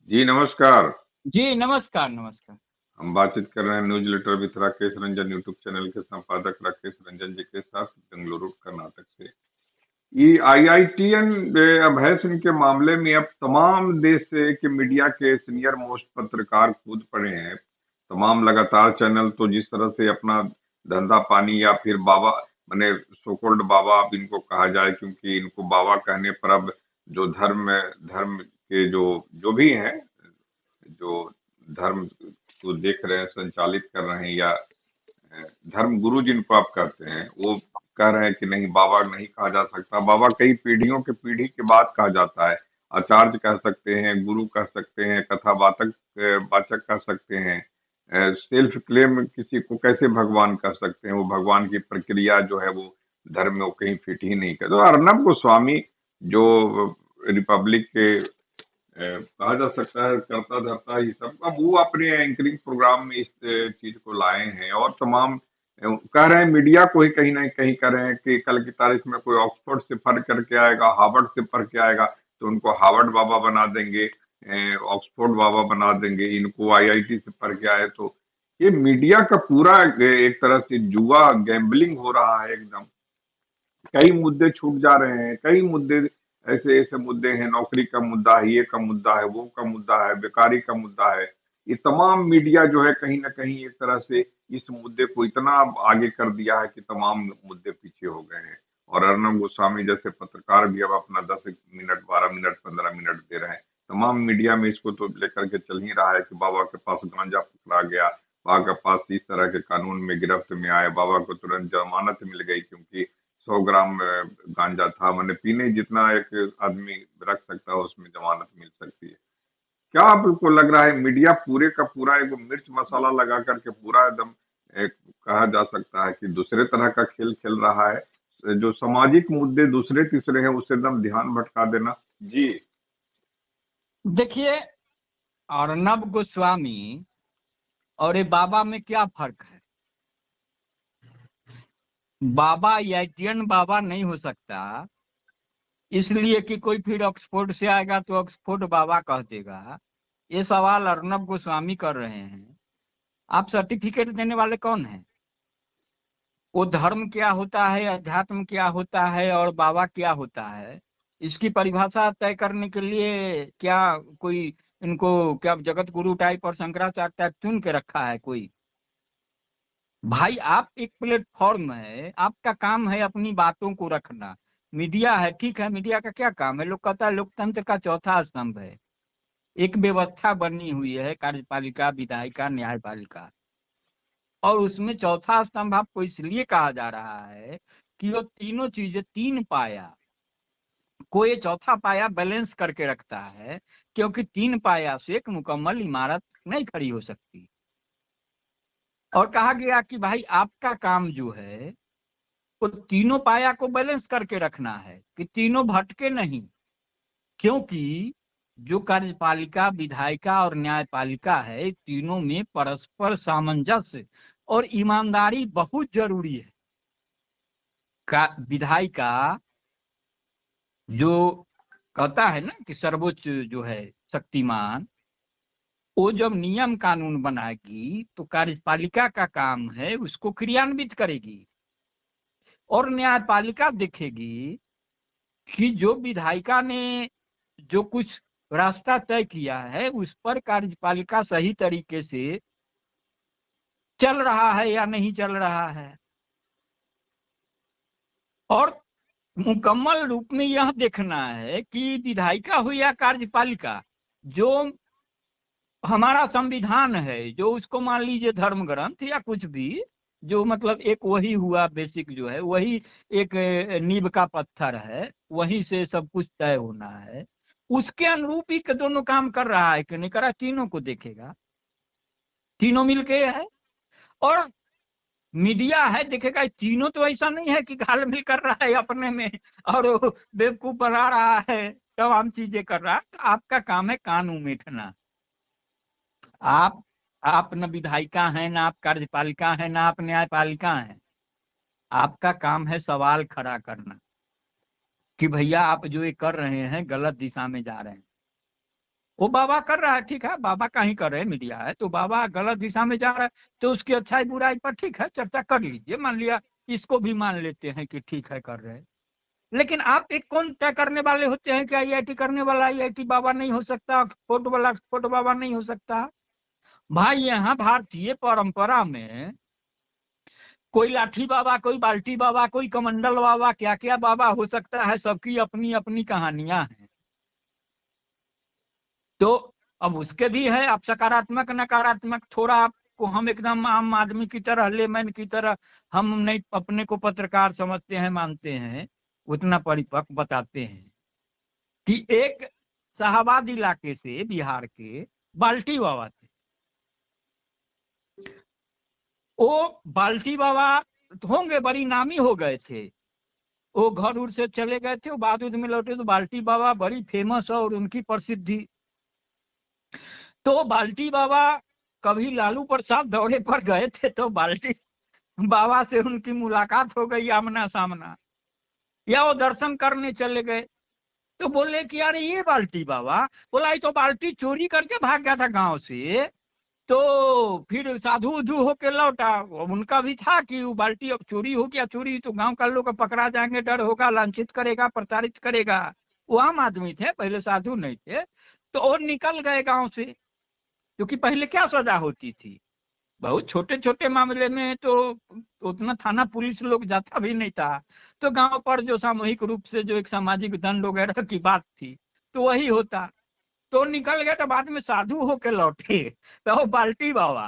जी नमस्कार। जी नमस्कार नमस्कार। हम बातचीत कर रहे हैं newsletter with Rakesh Ranjan YouTube channel के संपादक राकेश रंजन जी के साथ बेंगलुरु कर्नाटक से। ये आईआईटीएन अभय सिंह के मामले में अब तमाम देश के मीडिया के सीनियर मोस्ट पत्रकार कूद पड़े हैं। तमाम लगातार चैनल तो जिस तरह से अपना धंधा पानी या फिर बाबा माने सोकोल्ड बाबा अब इनको कहा जाए, क्योंकि इनको बाबा कहने पर अब जो धर्म धर्म के जो भी हैं, जो धर्म को देख रहे हैं, संचालित कर रहे हैं, या धर्म गुरु जिनको आप कहते हैं, वो कह रहे हैं कि नहीं, बाबा नहीं कहा जा सकता। बाबा कई पीढ़ियों के पीढ़ी के बाद कहा जाता है। आचार्य कह सकते हैं, गुरु कह सकते हैं, कथावाचक वाचक कह सकते हैं। सेल्फ क्लेम किसी को कैसे भगवान कह सकते हैं? वो भगवान की प्रक्रिया जो है वो धर्म में वो कहीं फिट ही नहीं कर। तो अर्नब गोस्वामी जो रिपब्लिक के कहा जा सकता है करता धरता ही सब, अब वो अपने एंकरिंग प्रोग्राम में इस चीज को लाए हैं, और तमाम कह रहे हैं, मीडिया को ही कहीं ना कहीं कह रहे हैं कि कल की तारीख में कोई ऑक्सफोर्ड से पढ़ करके आएगा, हार्वर्ड से पढ़ के आएगा, तो उनको हार्वर्ड बाबा बना देंगे, ऑक्सफोर्ड बाबा बना देंगे। इनको आईआईटी से पढ़ के आए तो ये मीडिया का पूरा एक तरह से जुआ गैम्बलिंग हो रहा है एकदम। कई मुद्दे छूट जा रहे हैं, कई मुद्दे ऐसे ऐसे मुद्दे हैं, नौकरी का मुद्दा है, ये का मुद्दा है, वो का मुद्दा है, बेकारी का मुद्दा है। ये तमाम मीडिया जो है कहीं ना कहीं एक तरह से इस मुद्दे को इतना आगे कर दिया है कि तमाम मुद्दे पीछे हो गए हैं। और अर्नब गोस्वामी जैसे पत्रकार भी अब अपना 10 मिनट, 12 मिनट, 15 मिनट दे रहे हैं। तमाम मीडिया में इसको तो लेकर के चल ही रहा है कि बाबा के पास गांजा पकड़ा गया, बाबा के पास इस तरह के कानून में गिरफ्त में आए, बाबा को तुरंत जमानत मिल गई, क्योंकि 100 ग्राम गांजा था, मैंने पीने जितना एक आदमी रख सकता है उसमें जमानत मिल सकती है। क्या आपको लग रहा है मीडिया पूरे का पूरा एक मिर्च मसाला लगा करके पूरा एकदम एक कहा जा सकता है कि दूसरे तरह का खेल खेल रहा है, जो सामाजिक मुद्दे दूसरे तीसरे हैं उससे एकदम ध्यान भटका देना? जी। देखिए, अर्नब गोस्वामी और ये बाबा में क्या फर्क है। बाबा आईआईटीएन बाबा नहीं हो सकता, इसलिए कि कोई फिर ऑक्सफोर्ड से आएगा तो ऑक्सफोर्ड बाबा कह देगा। ये सवाल अर्नब गोस्वामी कर रहे हैं। आप सर्टिफिकेट देने वाले कौन हैं? वो धर्म क्या होता है, अध्यात्म क्या होता है और बाबा क्या होता है, इसकी परिभाषा तय करने के लिए क्या कोई इनको क्या जगत गुरु टाइप और शंकराचार्य टाइप चुन के रखा है कोई? भाई, आप एक प्लेटफॉर्म है, आपका काम है अपनी बातों को रखना। मीडिया है, ठीक है, मीडिया का क्या काम है? लोग कहता है लोकतंत्र का चौथा स्तंभ है। एक व्यवस्था बनी हुई है, कार्यपालिका, विधायिका, न्यायपालिका, और उसमें चौथा स्तंभ आपको इसलिए कहा जा रहा है कि वो तीनों चीजें, तीन पाया को ये चौथा पाया बैलेंस करके रखता है, क्योंकि तीन पाया से एक मुकम्मल इमारत नहीं खड़ी हो सकती। और कहा गया कि भाई आपका काम जो है वो तीनों पाया को बैलेंस करके रखना है कि तीनों भटके नहीं। क्योंकि जो कार्यपालिका, विधायिका और न्यायपालिका है, तीनों में परस्पर सामंजस्य और ईमानदारी बहुत जरूरी है। का विधायिका जो कहता है ना कि सर्वोच्च जो है शक्तिमान, वो जब नियम कानून बनाएगी तो कार्यपालिका का काम है उसको क्रियान्वित करेगी, और न्यायपालिका देखेगी कि जो विधायिका ने जो कुछ रास्ता तय किया है उस पर कार्यपालिका सही तरीके से चल रहा है या नहीं चल रहा है। और मुकम्मल रूप में यह देखना है कि विधायिका हो या कार्यपालिका, जो हमारा संविधान है, जो उसको मान लीजिए धर्म ग्रंथ या कुछ भी, जो मतलब एक वही हुआ बेसिक जो है, वही एक नींव का पत्थर है, वहीं से सब कुछ तय होना है। उसके अनुरूप ही दोनों काम कर रहा है कि नहीं कर रहा, तीनों को देखेगा, तीनों मिलके है। और मीडिया है, देखेगा तीनों तो ऐसा नहीं है कि घालमेल कर रहा है अपने में और वो बेवकूफ बना रहा है, तमाम चीजें कर रहा है। तो आपका काम है कान उमेटना। आप आप न विधायिका हैं, ना आप कार्यपालिका हैं, ना आप न्यायपालिका हैं। आपका काम है सवाल खड़ा करना कि भैया आप जो ये कर रहे हैं गलत दिशा में जा रहे हैं। वो बाबा कर रहा है, ठीक है, बाबा का ही कर रहे हैं, मीडिया है तो बाबा गलत दिशा में जा रहा है, तो उसकी अच्छाई बुराई पर ठीक है चर्चा कर लीजिए, मान लिया इसको भी मान लेते हैं कि ठीक है कर रहे हैं। लेकिन आप एक कौन तय करने वाले होते हैं कि आईआईटी करने वाला आईआईटी बाबा नहीं हो सकता, ऑक्सफोर्ड वाला ऑक्सफोर्ड बाबा नहीं हो सकता? भाई यहाँ भारतीय परंपरा में कोई लाठी बाबा, कोई बाल्टी बाबा, कोई कमंडल बाबा, क्या क्या बाबा हो सकता है, सबकी अपनी अपनी कहानियां हैं। तो अब उसके भी है, आप सकारात्मक नकारात्मक, थोड़ा आपको हम एकदम आम आदमी की तरह, लेमैन की तरह, हम नहीं अपने को पत्रकार समझते हैं मानते हैं, उतना परिपक्व बताते हैं कि एक शाहबाद इलाके से बिहार के बाल्टी बाबा थे। वो बाल्टी बाबा होंगे, बड़ी नामी हो गए थे, वो घर उर से चले गए थे, वो बाद में लौटे तो बाल्टी बाबा बड़ी फेमस और उनकी प्रसिद्धि। तो बाल्टी बाबा कभी लालू प्रसाद दौरे पर गए थे तो बाल्टी बाबा से उनकी मुलाकात हो गई आमना सामना, या वो दर्शन करने चले गए तो बोले कि यार ये बाल्टी बाबा, बोला ये तो बाल्टी चोरी करके भाग गया था गांव से, तो फिर साधु उधु होके लौटा। उनका भी था कि वो बाल्टी अब चोरी हो गया, चोरी तो गांव का लोग पकड़ा जाएंगे, डर होगा, लांछित करेगा, प्रताड़ित करेगा। वो आम आदमी थे, पहले साधु नहीं थे, तो और निकल गए गांव से, क्योंकि पहले क्या सजा होती थी, बहुत छोटे छोटे मामले में तो उतना थाना पुलिस लोग जाता भी नहीं था, तो गांव पर जो सामूहिक रूप से जो एक सामाजिक दंड वगैरह की बात थी तो वही होता। तो निकल गए तो बाद में साधु होके लौटे तो वो बाल्टी बाबा,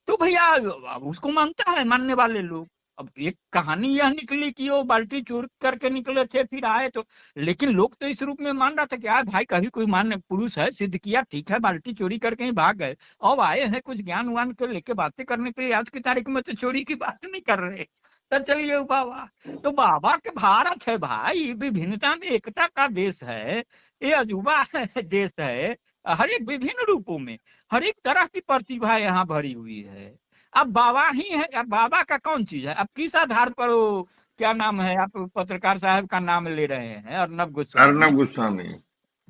तो भैया अब उसको मानता है मानने वाले लोग। अब एक कहानी यह निकली कि वो बाल्टी चोर करके निकले थे फिर आए तो, लेकिन लोग तो इस रूप में मान रहा था कि यार भाई कभी कोई मान पुरुष है, सिद्ध किया, ठीक है, बाल्टी चोरी करके ही भाग गए, अब आए हैं कुछ ज्ञान वान को लेके बातें करने के लिए, आज की तारीख में तो चोरी की बात नहीं कर रहे। तो चलिए बाबा, तो बाबा के भारत है भाई, विभिन्नता में एकता का देश है, ये अजूबा देश है, हर एक विभिन्न रूपों में हर एक तरह की प्रतिभा यहाँ भरी हुई है। अब बाबा ही है, अब बाबा का कौन चीज है, अब किस आधार पर वो, क्या नाम है, आप पत्रकार साहब का नाम ले रहे हैं, अर्नब गोस्वामी। अर्नब गोस्वामी।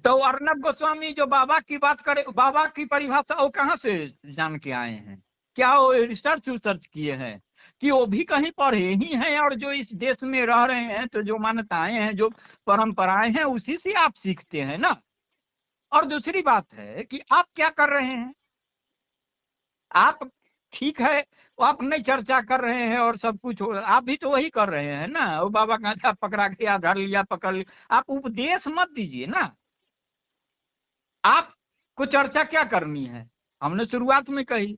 तो अर्नब गोस्वामी जो बाबा की बात करे, बाबा की परिभाषा वो कहाँ से जान के आए हैं, क्या वो रिसर्च विसर्च किए हैं, कि वो भी कहीं पढ़े ही हैं, और जो इस देश में रह रहे हैं तो जो मान्यताएं हैं, जो परंपराएं हैं, उसी से आप सीखते हैं ना। और दूसरी बात है कि आप क्या कर रहे हैं, आप ठीक है, वो आप नहीं चर्चा कर रहे हैं और सब कुछ आप भी तो वही कर रहे हैं ना, वो बाबा का था पकड़ा गया, धर लिया, पकड़ लिया, आप उपदेश मत दीजिए ना। आपको चर्चा क्या करनी है, हमने शुरुआत में कही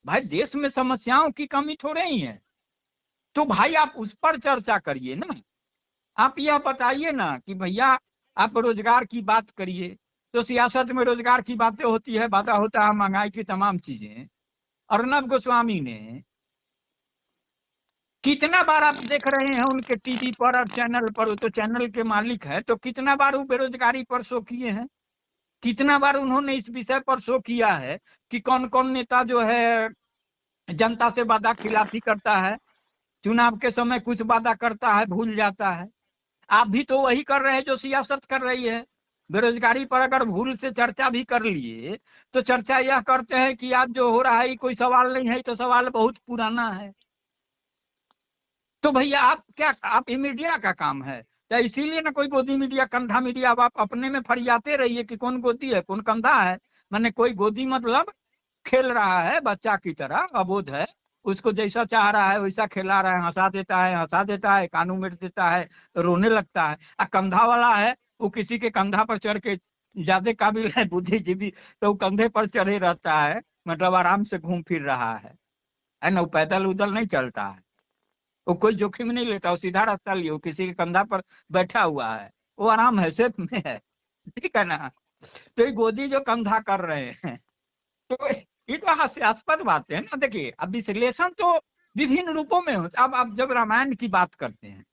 भाई देश में समस्याओं की कमी थोड़े ही है, तो भाई आप उस पर चर्चा करिए ना। आप यह बताइए ना कि भैया आप रोजगार की बात करिए, तो सियासत में रोजगार की बातें होती है, बातें होता है महंगाई की तमाम चीजें। अर्नब गोस्वामी ने कितना बार आप देख रहे हैं उनके टीवी पर और चैनल पर, वो तो चैनल के मालिक है, तो कितना बार वो बेरोजगारी पर शो किए हैं, कितना बार उन्होंने इस विषय पर शो किया है कि कौन कौन नेता जो है जनता से वादा खिलाफी करता है, चुनाव के समय कुछ वादा करता है भूल जाता है। आप भी तो वही कर रहे हैं जो सियासत कर रही है। बेरोजगारी पर अगर भूल से चर्चा भी कर लिए तो चर्चा यह करते हैं कि आज जो हो रहा है कोई सवाल नहीं है, तो सवाल बहुत पुराना है। तो भैया आप क्या, आप ये मीडिया का काम है, या इसीलिए ना कोई गोदी मीडिया कंधा मीडिया, अब आप अपने में फरियाते रहिए कि कौन गोदी है कौन कंधा है, मैंने कोई गोदी मतलब खेल रहा है बच्चा की तरह, अबोध है, उसको जैसा चाह रहा है वैसा खिला रहा है, हंसा देता है, कानू मिट देता है तो रोने लगता है। कंधा वाला है, वो किसी के कंधा पर चढ़ के, ज्यादा काबिल है बुद्धिजीवी, तो वो कंधे पर चढ़े रहता है, मतलब आराम से घूम फिर रहा है ना, वो पैदल उदल नहीं चलता है, वो कोई जोखिम नहीं लेता, वो सीधा रास्ता लिए, वो किसी के कंधा पर बैठा हुआ है, वो आराम है, सेफ में है, ठीक है ना। तो ये गोदी जो कंधा कर रहे हैं, तो ये तो हास्यास्पद बात है ना। देखिए अब विश्लेषण तो विभिन्न रूपों में होता, अब आप जब रामायण की बात करते हैं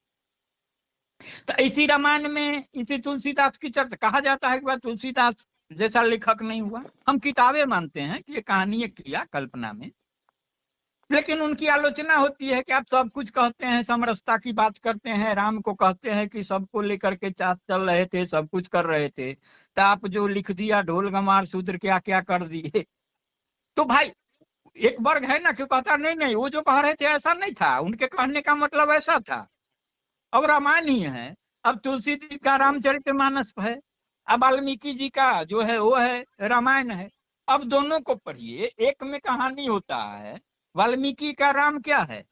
तो इसी रामायण में इसी तुलसीदास की चर्चा, कहा जाता है कि तुलसीदास जैसा लेखक नहीं हुआ, हम किताबें मानते हैं कि ये कहानी किया कल्पना में, लेकिन उनकी आलोचना होती है कि आप सब कुछ कहते हैं, समरसता की बात करते हैं, राम को कहते हैं कि सबको लेकर के चल रहे थे, सब कुछ कर रहे थे, तो आप जो लिख दिया ढोल गमार शूद्र क्या क्या कर दिए। तो भाई एक वर्ग है ना कि कहता नहीं नहीं वो जो कह रहे थे ऐसा नहीं था, उनके कहने का मतलब ऐसा था। अब रामायण ही है, अब तुलसी जी का रामचरितमानस है, अब वाल्मीकि जी का जो है वो है रामायण है। अब दोनों को पढ़िए, एक में कहानी होता है, वाल्मीकि का राम क्या है,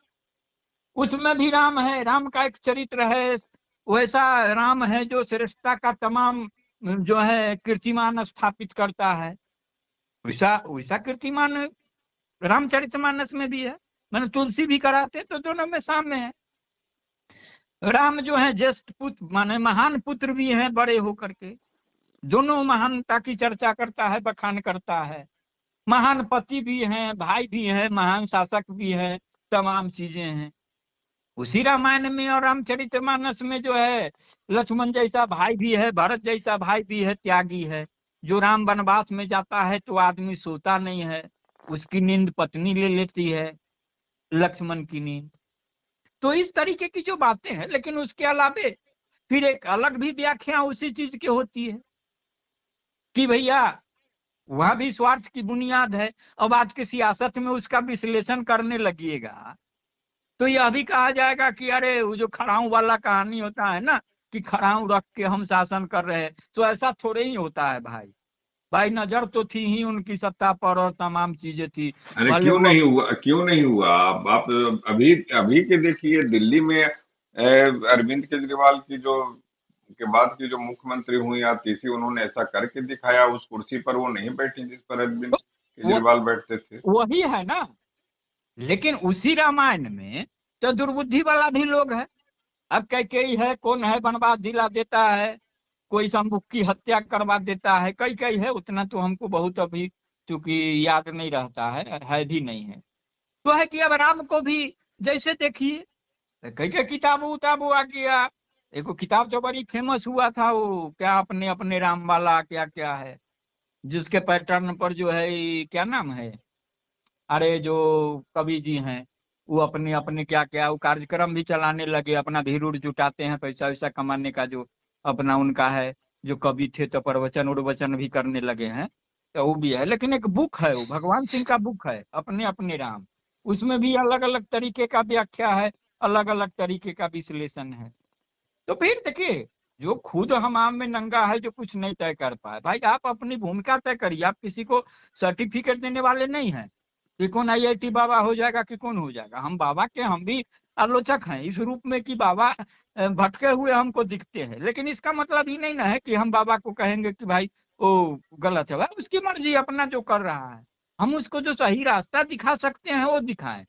उसमें भी राम है, राम का एक चरित्र है, वैसा राम है जो श्रेष्ठता का तमाम जो है कीर्तिमान स्थापित करता है, वैसा वैसा कीर्तिमान रामचरितमानस में भी है। मैंने तुलसी भी कराते तो दोनों में साम्य है। राम जो है ज्येष्ठ पुत्र माने महान पुत्र भी हैं बड़े होकर के, दोनों महानता की चर्चा करता है, बखान करता है, महान पति भी हैं, भाई भी हैं, महान शासक भी हैं, तमाम चीजें हैं उसी रामायण में। और रामचरितमानस में जो है लक्ष्मण जैसा भाई भी है, भरत जैसा भाई भी है, त्यागी है, जो राम वनवास में जाता है तो आदमी सोता नहीं है, उसकी नींद पत्नी ले लेती है, लक्ष्मण की नींद। तो इस तरीके की जो बातें हैं, लेकिन उसके अलावे फिर एक अलग भी व्याख्या उसी चीज की होती है कि भैया वह भी स्वार्थ की बुनियाद है। अब आज की सियासत में उसका विश्लेषण करने लगिएगा तो यह भी कहा जाएगा कि अरे वो जो खड़ाऊ वाला कहानी होता है ना कि खड़ाऊ रख के हम शासन कर रहे हैं, तो ऐसा थोड़े ही होता है भाई। भाई नजर तो थी ही उनकी सत्ता पर और तमाम चीजें थी, अरे भले क्यों वो नहीं हुआ, क्यों नहीं हुआ? आप अभी अभी के देखिए दिल्ली में अरविंद केजरीवाल की जो के बाद की जो मुख्यमंत्री हुई आतिशी, उन्होंने ऐसा करके दिखाया, उस कुर्सी पर वो नहीं बैठी जिस पर अरविंद वो केजरीवाल बैठते थे। वही है ना। लेकिन उसी रामायण में तो दुर्बुद्धि वाला भी लोग है। अब कई है, कौन है वनवास दिला देता है, कोई शंभुक की हत्या करवा देता है, कई है, उतना तो हमको बहुत अभी चूंकि याद नहीं रहता है भी नहीं है। तो है कि अब राम को भी जैसे देखिए कई किताबों उताबों आ गया। एक किताब जो बड़ी फेमस हुआ था वो क्या अपने अपने राम वाला क्या क्या है, जिसके पैटर्न पर जो है क्या नाम है, अरे जो कवि जी हैं वो अपने अपने क्या क्या वो कार्यक्रम भी चलाने लगे, अपना भीड़ जुटाते हैं पैसा वैसा कमाने का, जो अपना उनका है, जो कवि थे तो प्रवचन उर्वचन भी करने लगे हैं। तो वो भी है, लेकिन एक बुक है, वो भगवान सिंह का बुक है अपने अपने राम, उसमें भी अलग अलग तरीके का व्याख्या है, अलग अलग तरीके का विश्लेषण है। तो फिर देखिए जो खुद हमाम में नंगा है, जो कुछ नहीं तय कर पाए, भाई आप अपनी भूमिका तय करिए, आप किसी को सर्टिफिकेट देने वाले नहीं हैं कि कौन आईआईटी बाबा हो जाएगा कि कौन हो जाएगा। हम बाबा के हम भी आलोचक हैं इस रूप में कि बाबा भटके हुए हमको दिखते हैं, लेकिन इसका मतलब ही नहीं ना है कि हम बाबा को कहेंगे कि भाई वो गलत है, भाई उसकी मर्जी, अपना जो कर रहा है, हम उसको जो सही रास्ता दिखा सकते हैं वो दिखाएं।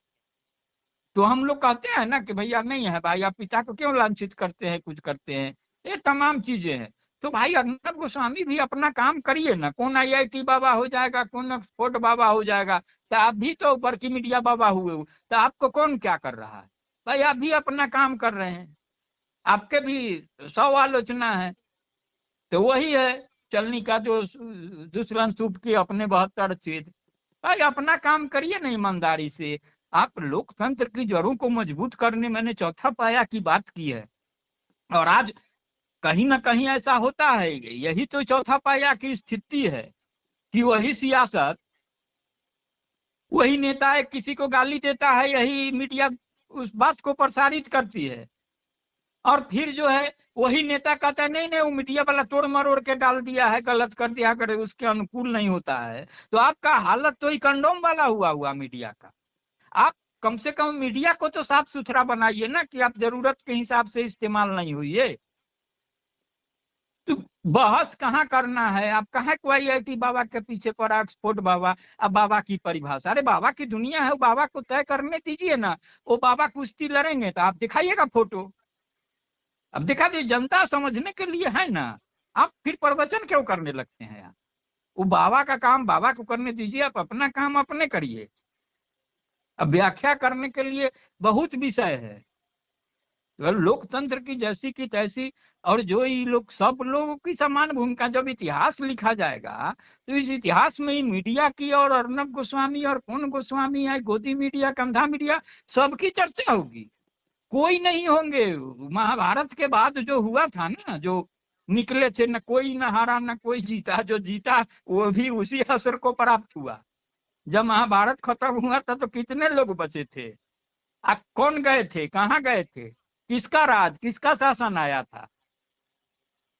तो हम लोग कहते हैं ना कि भैया नहीं है भाई, आप पिता को क्यों लांछित करते हैं, कुछ करते हैं, ये तमाम चीजें हैं। तो भाई अर्नब गोस्वामी भी अपना काम करिए ना, कौन आईआईटी बाबा हो जाएगा, कौन ऑक्सफोर्ड बाबा हो जाएगा, तो आप भी तो बड़की मीडिया बाबा हुए हो, तो आपको कौन क्या कर रहा है, भाई आप भी अपना काम कर रहे हैं, आपके भी 100 आलोचना है। तो वही है चलनी का जो दुष्मन सूप के अपने 72 छेद। भाई अपना काम करिए ना ईमानदारी से। आप लोकतंत्र की जड़ों को मजबूत करने मैंने चौथा पाया की बात की है, और आज कहीं ना कहीं ऐसा होता है, यही तो चौथा पाया की स्थिति है कि वही सियासत, वही नेता एक किसी को गाली देता है, यही मीडिया उस बात को प्रसारित करती है, और फिर जो है वही नेता कहता है नहीं नहीं वो मीडिया वाला तोड़ मरोड़ के डाल दिया है, गलत कर दिया, करे उसके अनुकूल नहीं होता है। तो आपका हालत तो ही कंडोम वाला हुआ मीडिया का। आप कम से कम मीडिया को तो साफ सुथरा बनाइए ना कि आप जरूरत के हिसाब से इस्तेमाल नहीं हुई है। तो बहस कहाँ करना है, आप कहाँ को आईआईटी बाबा के पीछे पड़ा, ऑक्सफोर्ड बाबा। अब बाबा की परिभाषा, अरे बाबा की दुनिया है, वो बाबा को तय करने दीजिए ना। वो बाबा कुश्ती लड़ेंगे तो आप दिखाइएगा फोटो, अब दिखा दीजिए, जनता समझने के लिए है ना। आप फिर प्रवचन क्यों करने लगते हैं यार, वो बाबा का काम बाबा को करने दीजिए, आप अपना काम अपने करिए। अब व्याख्या करने के लिए बहुत विषय है, तो लोकतंत्र की जैसी की तैसी, और जो ये लोग सब लोगों की समान भूमिका, जब इतिहास लिखा जाएगा तो इस इतिहास में ही मीडिया की और अर्नब गोस्वामी और कौन गोस्वामी है, गोदी मीडिया, कंधा मीडिया, सबकी चर्चा होगी। कोई नहीं होंगे। महाभारत के बाद जो हुआ था ना, जो निकले थे, न कोई न हारा न कोई जीता, जो जीता वो भी उसी असर को प्राप्त हुआ। जब महाभारत खत्म हुआ था तो कितने लोग बचे थे, कौन गए थे, कहाँ गए थे, किसका राज, किसका शासन आया था।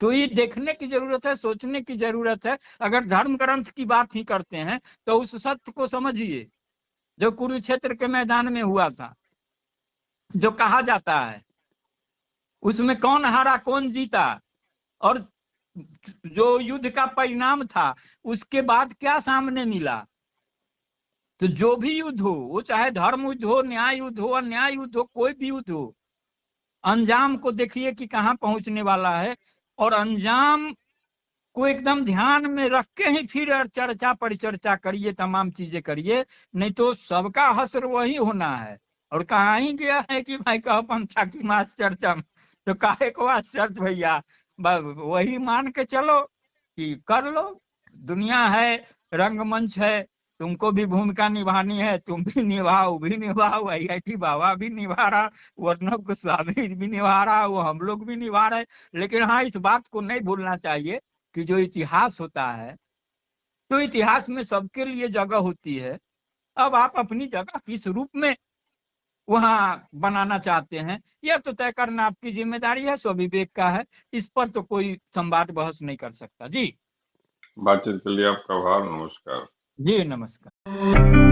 तो ये देखने की जरूरत है, सोचने की जरूरत है। अगर धर्म ग्रंथ की बात ही करते हैं तो उस सत्य को समझिए जो कुरुक्षेत्र के मैदान में हुआ था, जो कहा जाता है, उसमें कौन हारा कौन जीता, और जो युद्ध का परिणाम था उसके बाद क्या सामने मिला। तो जो भी युद्ध हो, वो चाहे धर्म युद्ध हो, न्याय युद्ध हो, अन्याय युद्ध हो, कोई भी युद्ध हो, अंजाम को देखिए कि कहाँ पहुंचने वाला है, और अंजाम को एकदम ध्यान में रख के ही फिर चर्चा परिचर्चा करिए, तमाम चीजें करिए, नहीं तो सबका हश्र वही होना है। और कहाँ ही गया है कि भाई कह पंथा की मास चर्चा में, तो काहे को आश्चर्य भैया, वही मान के चलो कि कर लो। दुनिया है, रंगमंच है, तुमको भी भूमिका निभानी है, तुम भी निभाओ, भी निभाओ, IIT बाबा भी निभा रहा, अर्नब गोस्वामी भी निभा रहा, वो हम लोग भी निभा रहे। लेकिन हाँ, इस बात को नहीं भूलना चाहिए कि जो इतिहास होता है तो इतिहास में सबके लिए जगह होती है। अब आप अपनी जगह किस रूप में वहां बनाना चाहते हैं, यह तो तय करना आपकी जिम्मेदारी है, स्वविवेक का है। इस पर तो कोई संवाद बहस नहीं कर सकता। जी बातचीत के लिए आपका आभार, नमस्कार। जी नमस्कार।